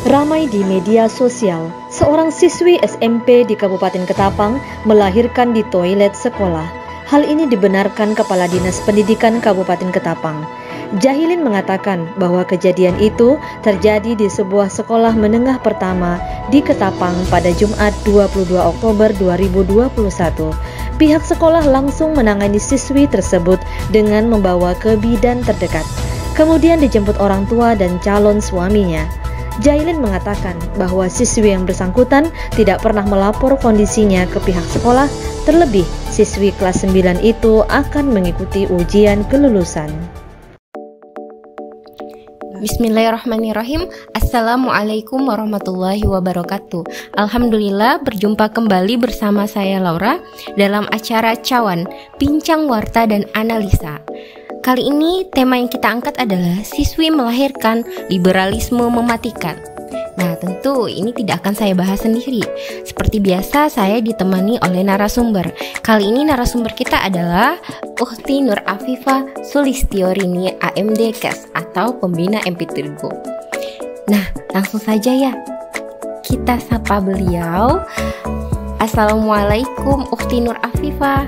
Ramai di media sosial, seorang siswi SMP di Kabupaten Ketapang melahirkan di toilet sekolah. Hal ini dibenarkan Kepala Dinas Pendidikan Kabupaten Ketapang. Jahilin mengatakan bahwa kejadian itu terjadi di sebuah sekolah menengah pertama di Ketapang pada Jumat 22 Oktober 2021. Pihak sekolah langsung menangani siswi tersebut dengan membawa ke bidan terdekat. Kemudian dijemput orang tua dan calon suaminya. Jahilin mengatakan bahwa siswi yang bersangkutan tidak pernah melapor kondisinya ke pihak sekolah, terlebih siswi kelas 9 itu akan mengikuti ujian kelulusan. Bismillahirrahmanirrahim. Assalamualaikum warahmatullahi wabarakatuh. Alhamdulillah berjumpa kembali bersama saya Laura dalam acara Cawan, Bincang Warta dan Analisa. Kali ini tema yang kita angkat adalah siswi melahirkan, liberalisme mematikan. Nah, tentu ini tidak akan saya bahas sendiri. Seperti biasa, saya ditemani oleh narasumber. Kali ini narasumber kita adalah Ukhti Nur Afifah Sulistiorini AMD KES atau Pembina MP3 Go. Nah, langsung saja ya. Kita sapa beliau. Assalamualaikum Ukhti Nur Afifah.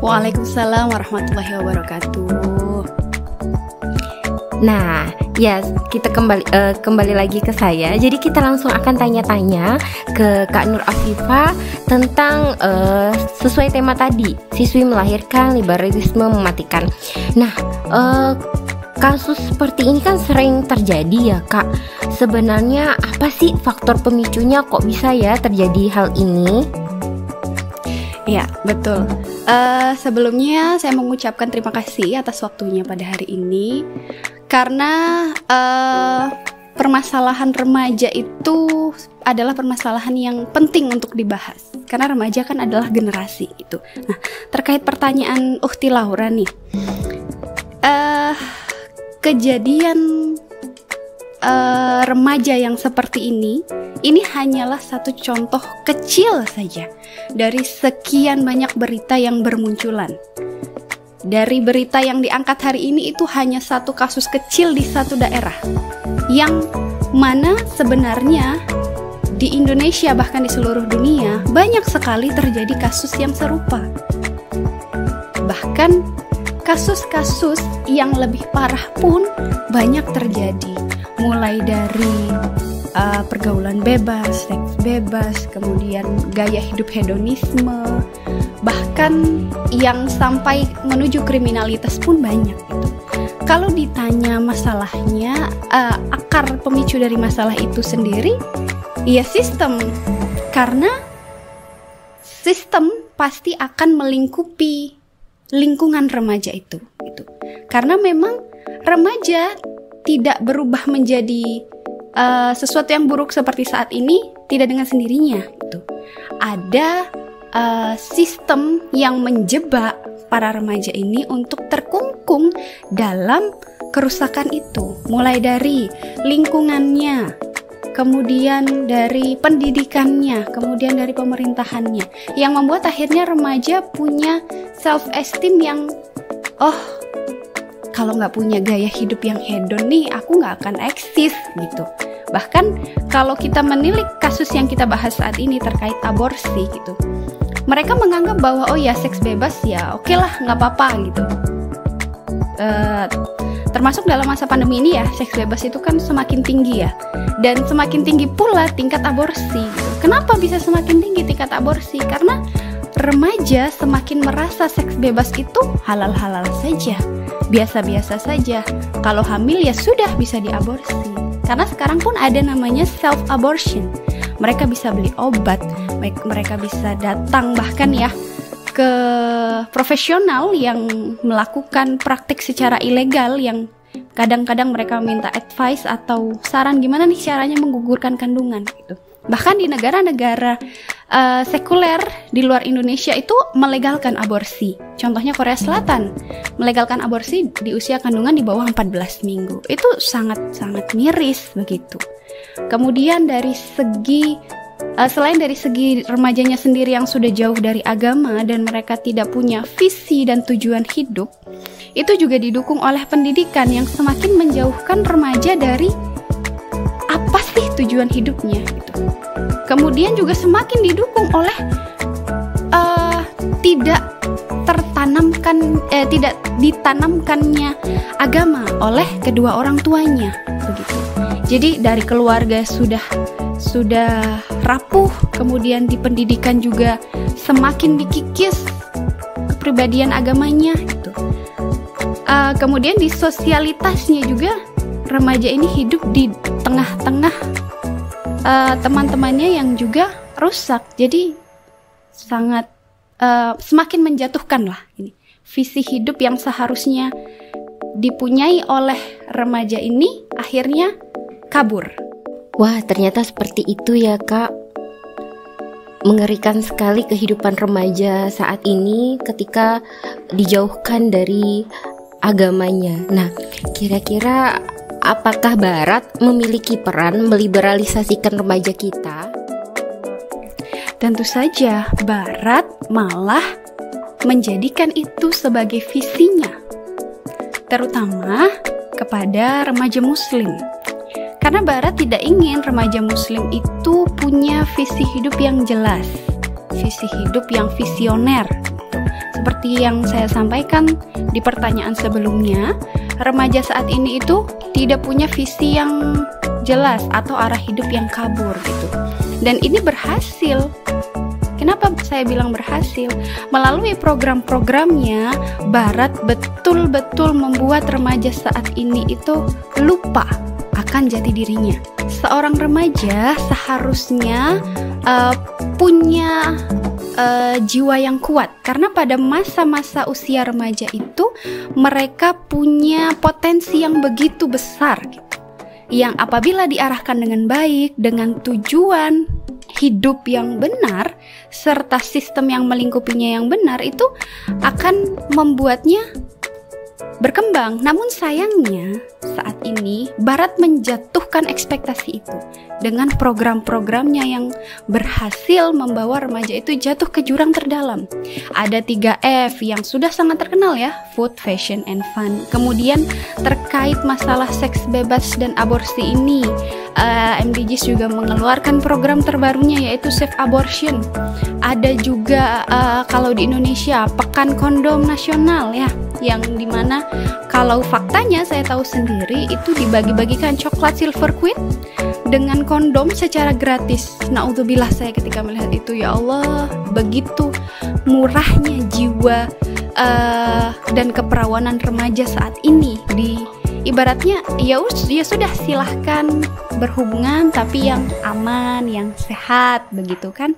Waalaikumsalam warahmatullahi wabarakatuh. Nah, ya kita kembali lagi ke saya. Jadi kita langsung akan tanya-tanya ke Kak Nur Afifah tentang sesuai tema tadi, siswi melahirkan, liberalisme mematikan. Nah, kasus seperti ini kan sering terjadi ya Kak. Sebenarnya apa sih faktor pemicunya kok bisa ya terjadi hal ini? Ya, betul. Sebelumnya saya mengucapkan terima kasih atas waktunya pada hari ini. Karena permasalahan remaja itu adalah permasalahan yang penting untuk dibahas. Karena remaja kan adalah generasi itu. Nah, terkait pertanyaan Ukhti Laura nih, kejadian remaja yang seperti ini hanyalah satu contoh kecil saja dari sekian banyak berita yang bermunculan. Dari berita yang diangkat hari ini itu hanya satu kasus kecil di satu daerah, yang mana sebenarnya di Indonesia bahkan di seluruh dunia banyak sekali terjadi kasus yang serupa. Bahkan kasus-kasus yang lebih parah pun banyak terjadi, mulai dari pergaulan bebas, seks bebas, kemudian gaya hidup hedonisme, bahkan yang sampai menuju kriminalitas pun banyak gitu. Kalau ditanya masalahnya, akar pemicu dari masalah itu sendiri, ya sistem. Karena sistem pasti akan melingkupi lingkungan remaja itu gitu. Karena memang remaja tidak berubah menjadi sesuatu yang buruk seperti saat ini tidak dengan sendirinya gitu. Ada sistem yang menjebak para remaja ini untuk terkungkung dalam kerusakan itu, mulai dari lingkungannya, kemudian dari pendidikannya, kemudian dari pemerintahannya, yang membuat akhirnya remaja punya self esteem yang kalau nggak punya gaya hidup yang hedon nih, aku nggak akan eksis gitu. Bahkan kalau kita menilik kasus yang kita bahas saat ini terkait aborsi gitu, mereka menganggap bahwa oh ya seks bebas ya oke lah, nggak apa-apa gitu. Termasuk dalam masa pandemi ini ya, seks bebas itu kan semakin tinggi ya, dan semakin tinggi pula tingkat aborsi gitu. Kenapa bisa semakin tinggi tingkat aborsi? Karena remaja semakin merasa seks bebas itu halal-halal saja, biasa-biasa saja. Kalau hamil ya sudah bisa diaborsi. Karena sekarang pun ada namanya self-abortion. Mereka bisa beli obat, mereka bisa datang bahkan ya ke profesional yang melakukan praktik secara ilegal, yang kadang-kadang mereka minta advice atau saran gimana nih caranya menggugurkan kandungan gitu. Bahkan di negara-negara sekuler di luar Indonesia itu melegalkan aborsi. Contohnya Korea Selatan melegalkan aborsi di usia kandungan di bawah 14 minggu. Itu sangat-sangat miris begitu. Kemudian dari segi selain dari segi remajanya sendiri yang sudah jauh dari agama dan mereka tidak punya visi dan tujuan hidup, itu juga didukung oleh pendidikan yang semakin menjauhkan remaja dari apa sih tujuan hidupnya gitu. Kemudian juga semakin didukung oleh tidak ditanamkannya agama oleh kedua orang tuanya begitu. Jadi dari keluarga sudah rapuh, kemudian di pendidikan juga semakin dikikis kepribadian agamanya gitu. Kemudian di sosialitasnya juga remaja ini hidup di tengah-tengah teman-temannya yang juga rusak. Jadi sangat semakin menjatuhkan lah ini visi hidup yang seharusnya dipunyai oleh remaja ini akhirnya kabur. Wah, ternyata seperti itu ya, Kak. Mengerikan sekali kehidupan remaja saat ini ketika dijauhkan dari agamanya. Nah, kira-kira apakah Barat memiliki peran meliberalisasikan remaja kita? Tentu saja Barat malah menjadikan itu sebagai visinya, terutama kepada remaja muslim. Karena Barat tidak ingin remaja muslim itu punya visi hidup yang jelas, visi hidup yang visioner. Seperti yang saya sampaikan di pertanyaan sebelumnya, remaja saat ini itu tidak punya visi yang jelas atau arah hidup yang kabur gitu. Dan ini berhasil. Kenapa saya bilang berhasil? Melalui program-programnya, Barat betul-betul membuat remaja saat ini itu lupa akan jati dirinya. Seorang remaja seharusnya punya jiwa yang kuat, karena pada masa-masa usia remaja itu mereka punya potensi yang begitu besar gitu, yang apabila diarahkan dengan baik, dengan tujuan hidup yang benar serta sistem yang melingkupinya yang benar, itu akan membuatnya berkembang. Namun sayangnya saat ini Barat menjatuhkan ekspektasi itu dengan program-programnya yang berhasil membawa remaja itu jatuh ke jurang terdalam. Ada 3F yang sudah sangat terkenal ya, food, fashion, and fun. Kemudian terkait masalah seks bebas dan aborsi ini, MDGs juga mengeluarkan program terbarunya yaitu Safe Abortion. Ada juga kalau di Indonesia Pekan Kondom Nasional ya, yang dimana kalau faktanya saya tahu sendiri itu dibagi-bagikan coklat Silver Queen dengan kondom secara gratis. Naudzubillah saya ketika melihat itu, ya Allah, begitu murahnya jiwa dan keperawanan remaja saat ini. Di ibaratnya ya sudah, silahkan berhubungan tapi yang aman, yang sehat begitu kan.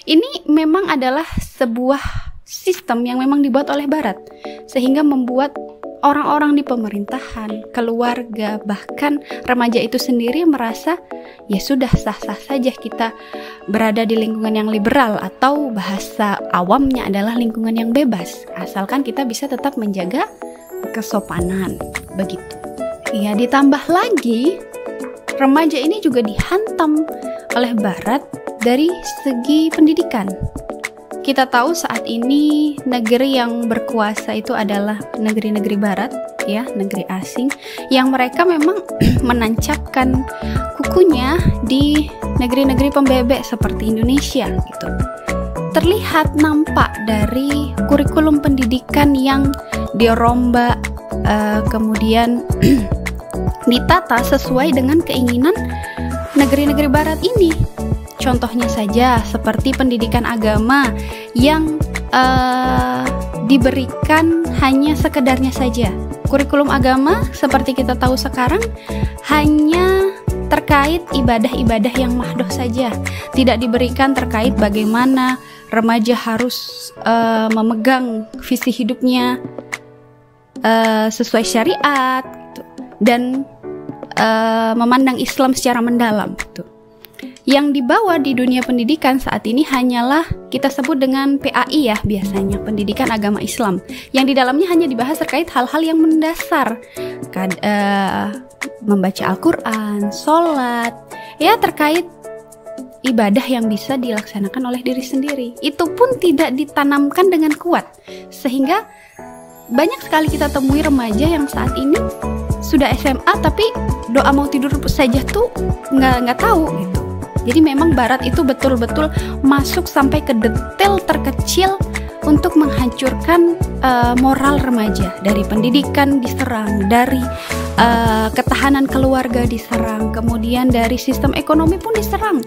Ini memang adalah sebuah sistem yang memang dibuat oleh Barat, sehingga membuat orang-orang di pemerintahan, keluarga, bahkan remaja itu sendiri merasa ya sudah, sah-sah saja kita berada di lingkungan yang liberal, atau bahasa awamnya adalah lingkungan yang bebas, asalkan kita bisa tetap menjaga kesopanan begitu. Ya, ditambah lagi remaja ini juga dihantam oleh Barat dari segi pendidikan. Kita tahu saat ini negeri yang berkuasa itu adalah negeri-negeri Barat, ya, negeri asing, yang mereka memang menancapkan kukunya di negeri-negeri pembebek seperti Indonesia gitu. Terlihat nampak dari kurikulum pendidikan yang dirombak, kemudian ditata sesuai dengan keinginan negeri-negeri Barat ini. Contohnya saja seperti pendidikan agama yang diberikan hanya sekedarnya saja. Kurikulum agama seperti kita tahu sekarang hanya terkait ibadah-ibadah yang mahdoh saja. Tidak diberikan terkait bagaimana remaja harus memegang visi hidupnya sesuai syariat gitu, dan memandang Islam secara mendalam gitu. Yang dibawa di dunia pendidikan saat ini hanyalah kita sebut dengan PAI ya, biasanya pendidikan agama Islam, yang di dalamnya hanya dibahas terkait hal-hal yang mendasar, membaca Al-Quran, sholat, ya terkait ibadah yang bisa dilaksanakan oleh diri sendiri. Itu pun tidak ditanamkan dengan kuat, sehingga banyak sekali kita temui remaja yang saat ini sudah SMA tapi doa mau tidur saja tuh nggak tahu gitu. Jadi memang Barat itu betul-betul masuk sampai ke detail terkecil untuk menghancurkan moral remaja. Dari pendidikan diserang, dari ketahanan keluarga diserang, kemudian dari sistem ekonomi pun diserang,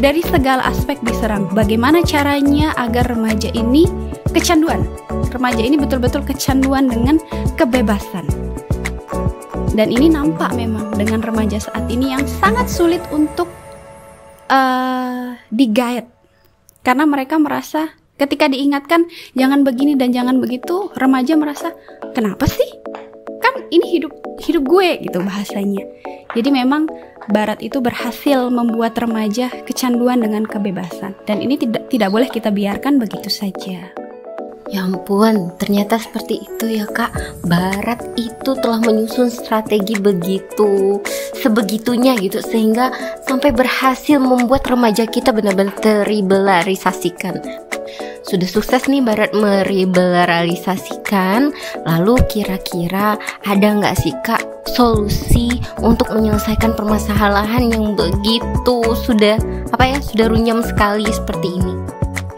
dari segala aspek diserang. Bagaimana caranya agar remaja ini kecanduan? Remaja ini betul-betul kecanduan dengan kebebasan. Dan ini nampak memang dengan remaja saat ini yang sangat sulit untuk digait, karena mereka merasa ketika diingatkan jangan begini dan jangan begitu, remaja merasa kenapa sih, kan ini hidup gue gitu bahasanya. Jadi memang Barat itu berhasil membuat remaja kecanduan dengan kebebasan, dan ini tidak boleh kita biarkan begitu saja. Ya ampun, ternyata seperti itu ya Kak. Barat itu telah menyusun strategi sebegitunya gitu, sehingga sampai berhasil membuat remaja kita benar-benar terliberalisasikan. Sudah sukses nih Barat meriberalisasikan, lalu kira-kira ada nggak sih Kak solusi untuk menyelesaikan permasalahan yang begitu sudah runyam sekali seperti ini?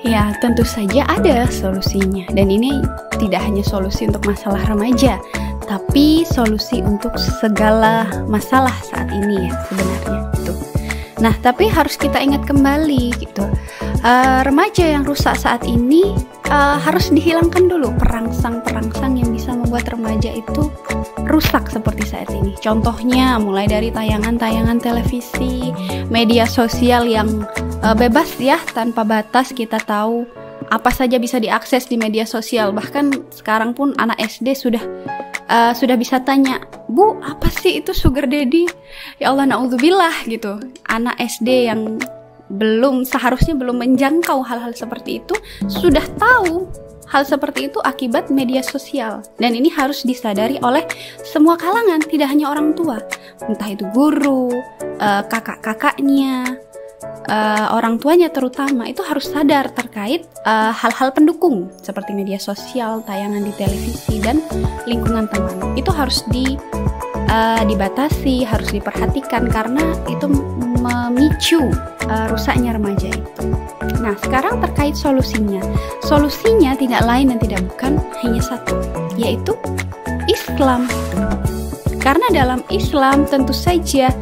Ya, tentu saja ada solusinya. Dan ini tidak hanya solusi untuk masalah remaja, tapi solusi untuk segala masalah saat ini ya sebenarnya gitu. Nah, tapi harus kita ingat kembali gitu. Remaja yang rusak saat ini harus dihilangkan dulu perangsang-perangsang yang bisa membuat remaja itu rusak seperti saat ini. Contohnya mulai dari tayangan-tayangan televisi, media sosial yang bebas ya, tanpa batas. Kita tahu apa saja bisa diakses di media sosial. Bahkan sekarang pun anak SD sudah bisa tanya, "Bu, apa sih itu sugar daddy?" Ya Allah, naudzubillah gitu. Anak SD yang seharusnya belum menjangkau hal-hal seperti itu sudah tahu hal seperti itu akibat media sosial. Dan ini harus disadari oleh semua kalangan, tidak hanya orang tua, entah itu guru, kakak-kakaknya, orang tuanya terutama, itu harus sadar terkait hal-hal pendukung seperti media sosial, tayangan di televisi, dan lingkungan teman. Itu harus dibatasi, harus diperhatikan, karena itu memicu rusaknya remaja itu. Nah, sekarang terkait solusinya. Solusinya tidak lain dan tidak bukan hanya satu, yaitu Islam. Karena dalam Islam tentu saja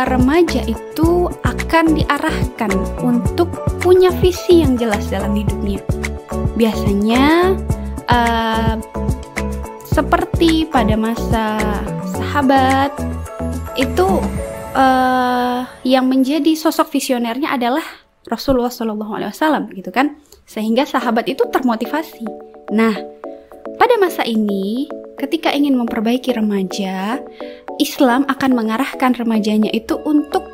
remaja itu akan diarahkan untuk punya visi yang jelas dalam hidupnya. Biasanya seperti pada masa sahabat itu yang menjadi sosok visionernya adalah Rasulullah SAW gitu kan, sehingga sahabat itu termotivasi. Nah, pada masa ini ketika ingin memperbaiki remaja, Islam akan mengarahkan remajanya itu untuk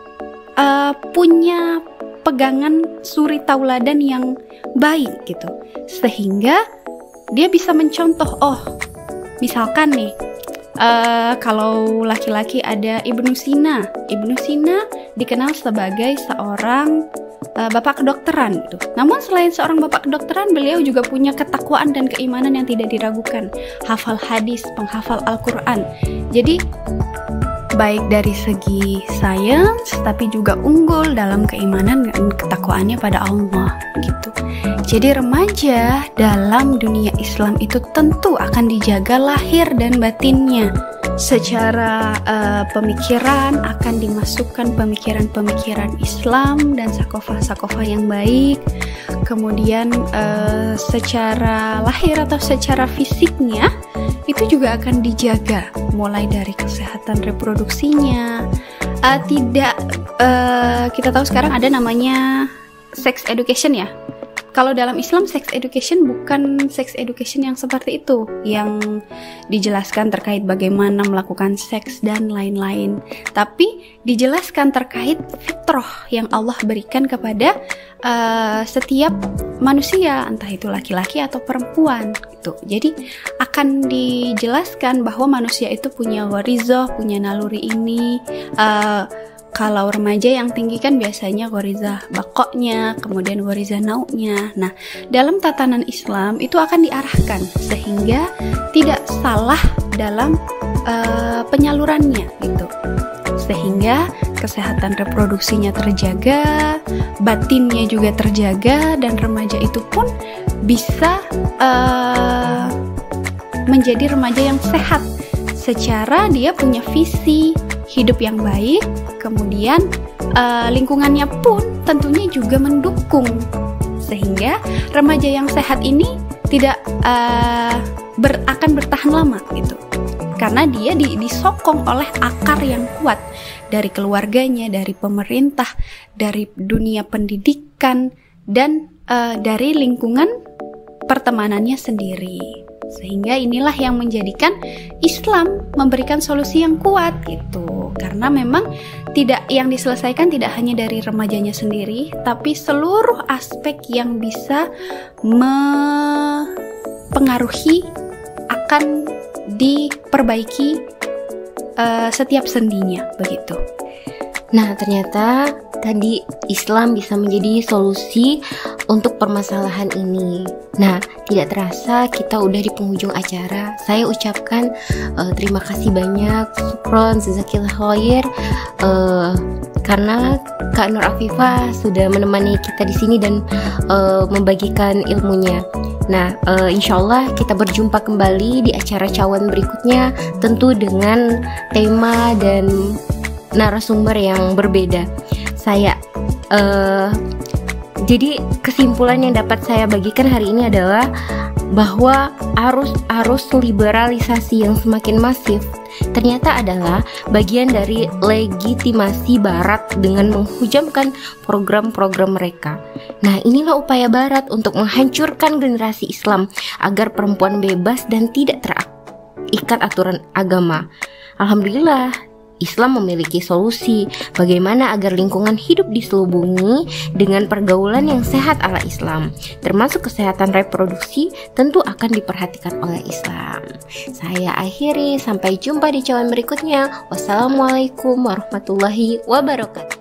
punya pegangan suri tauladan yang baik gitu, sehingga dia bisa mencontoh. Oh, misalkan nih, kalau laki-laki ada Ibnu Sina. Ibnu Sina dikenal sebagai seorang bapak kedokteran gitu. Namun selain seorang bapak kedokteran, beliau juga punya ketakwaan dan keimanan yang tidak diragukan. Hafal hadis, penghafal Al-Quran. Jadi baik dari segi sains, tapi juga unggul dalam keimanan dan ketakwaannya pada Allah gitu. Jadi remaja dalam dunia Islam itu tentu akan dijaga lahir dan batinnya. Secara pemikiran akan dimasukkan pemikiran-pemikiran Islam dan sakofah-sakofah yang baik. Kemudian secara lahir atau secara fisiknya itu juga akan dijaga, mulai dari kesehatan reproduksinya. Kita tahu sekarang ada namanya sex education ya. Kalau dalam Islam, sex education bukan sex education yang seperti itu, yang dijelaskan terkait bagaimana melakukan seks dan lain-lain, tapi dijelaskan terkait fitrah yang Allah berikan kepada setiap manusia, entah itu laki-laki atau perempuan gitu. Jadi akan dijelaskan bahwa manusia itu punya gharizah, punya naluri ini. Kalau remaja yang tinggi kan biasanya gharizah bakoknya, kemudian gharizah nau'nya. Nah, dalam tatanan Islam itu akan diarahkan sehingga tidak salah dalam penyalurannya gitu, sehingga kesehatan reproduksinya terjaga, batinnya juga terjaga, dan remaja itu pun bisa menjadi remaja yang sehat secara dia punya visi hidup yang baik, kemudian lingkungannya pun tentunya juga mendukung, sehingga remaja yang sehat ini tidak akan bertahan lama gitu, karena dia disokong oleh akar yang kuat dari keluarganya, dari pemerintah, dari dunia pendidikan, dan dari lingkungan pertemanannya sendiri. Sehingga inilah yang menjadikan Islam memberikan solusi yang kuat gitu, karena memang yang diselesaikan tidak hanya dari remajanya sendiri, tapi seluruh aspek yang bisa mempengaruhi akan diperbaiki setiap sendinya begitu. Nah, ternyata tadi Islam bisa menjadi solusi untuk permasalahan ini. Nah, tidak terasa kita udah di penghujung acara. Saya ucapkan terima kasih banyak, syukron, jazakillah khair, karena Kak Nur Afifah sudah menemani kita di sini dan membagikan ilmunya. Nah, insyaallah kita berjumpa kembali di acara Cawan berikutnya, tentu dengan tema dan narasumber yang berbeda. Jadi kesimpulan yang dapat saya bagikan hari ini adalah bahwa arus liberalisasi yang semakin masif ternyata adalah bagian dari legitimasi Barat dengan menghujamkan program-program mereka. Nah, inilah upaya Barat untuk menghancurkan generasi Islam agar perempuan bebas dan tidak terikat aturan agama. Alhamdulillah, Islam memiliki solusi bagaimana agar lingkungan hidup diselubungi dengan pergaulan yang sehat ala Islam, termasuk kesehatan reproduksi tentu akan diperhatikan oleh Islam. Saya akhiri, sampai jumpa di cawan berikutnya. Wassalamualaikum warahmatullahi wabarakatuh.